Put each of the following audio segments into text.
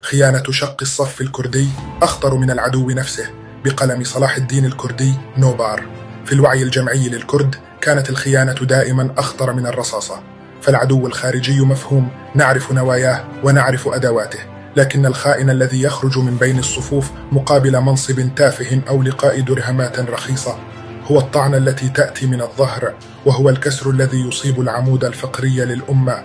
خيانة شق الصف الكردي أخطر من العدو نفسه بقلم صلاح الدين الكردي نوبار. في الوعي الجمعي للكرد كانت الخيانة دائما أخطر من الرصاصة، فالعدو الخارجي مفهوم، نعرف نواياه ونعرف أدواته، لكن الخائن الذي يخرج من بين الصفوف مقابل منصب تافه أو لقاء درهمات رخيصة هو الطعنة التي تأتي من الظهر، وهو الكسر الذي يصيب العمود الفقري للأمة.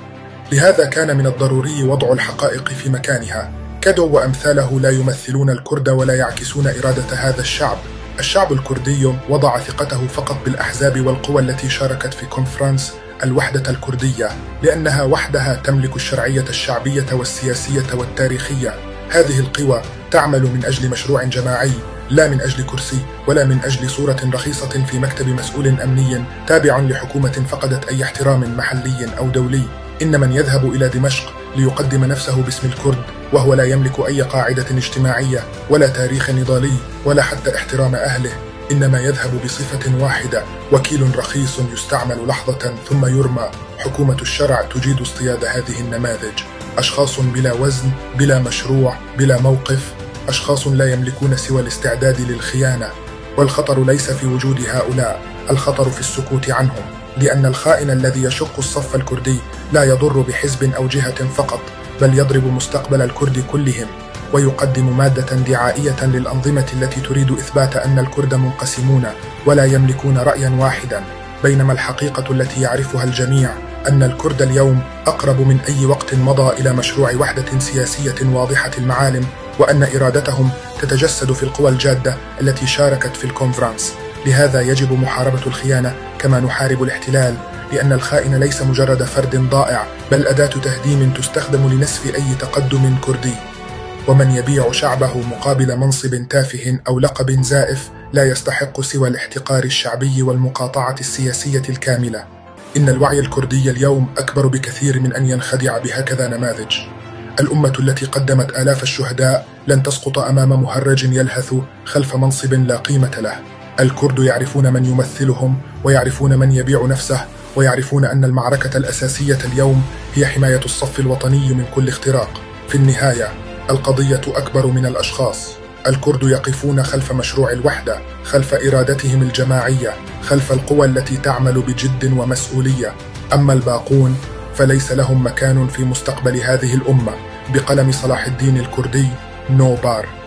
لهذا كان من الضروري وضع الحقائق في مكانها. كادو وأمثاله لا يمثلون الكرد ولا يعكسون إرادة هذا الشعب. الشعب الكردي وضع ثقته فقط بالأحزاب والقوى التي شاركت في كونفرنس الوحدة الكردية، لأنها وحدها تملك الشرعية الشعبية والسياسية والتاريخية. هذه القوى تعمل من أجل مشروع جماعي، لا من أجل كرسي ولا من أجل صورة رخيصة في مكتب مسؤول أمني تابع لحكومة فقدت أي احترام محلي أو دولي. إن من يذهب إلى دمشق ليقدم نفسه باسم الكرد وهو لا يملك أي قاعدة اجتماعية ولا تاريخ نضالي ولا حتى احترام أهله، إنما يذهب بصفة واحدة، وكيل رخيص يستعمل لحظة ثم يرمى. حكومة الشرع تجيد اصطياد هذه النماذج، أشخاص بلا وزن، بلا مشروع، بلا موقف، أشخاص لا يملكون سوى الاستعداد للخيانة. والخطر ليس في وجود هؤلاء، الخطر في السكوت عنهم، لأن الخائن الذي يشق الصف الكردي لا يضر بحزب أو جهة فقط، بل يضرب مستقبل الكرد كلهم، ويقدم مادة دعائية للأنظمة التي تريد إثبات أن الكرد منقسمون ولا يملكون رأيا واحدا، بينما الحقيقة التي يعرفها الجميع أن الكرد اليوم أقرب من أي وقت مضى إلى مشروع وحدة سياسية واضحة المعالم، وأن إرادتهم تتجسد في القوى الجادة التي شاركت في الكونفرنس. لهذا يجب محاربة الخيانة كما نحارب الاحتلال، لأن الخائن ليس مجرد فرد ضائع، بل أداة تهديم تستخدم لنسف أي تقدم كردي. ومن يبيع شعبه مقابل منصب تافه أو لقب زائف لا يستحق سوى الاحتقار الشعبي والمقاطعة السياسية الكاملة. إن الوعي الكردي اليوم أكبر بكثير من أن ينخدع بهكذا نماذج. الأمة التي قدمت آلاف الشهداء لن تسقط أمام مهرج يلهث خلف منصب لا قيمة له. الكرد يعرفون من يمثلهم، ويعرفون من يبيع نفسه، ويعرفون أن المعركة الأساسية اليوم هي حماية الصف الوطني من كل اختراق. في النهاية القضية أكبر من الأشخاص. الكرد يقفون خلف مشروع الوحدة، خلف إرادتهم الجماعية، خلف القوى التي تعمل بجد ومسؤولية. أما الباقون فليس لهم مكان في مستقبل هذه الأمة. بقلم صلاح الدين الكردي نوبار.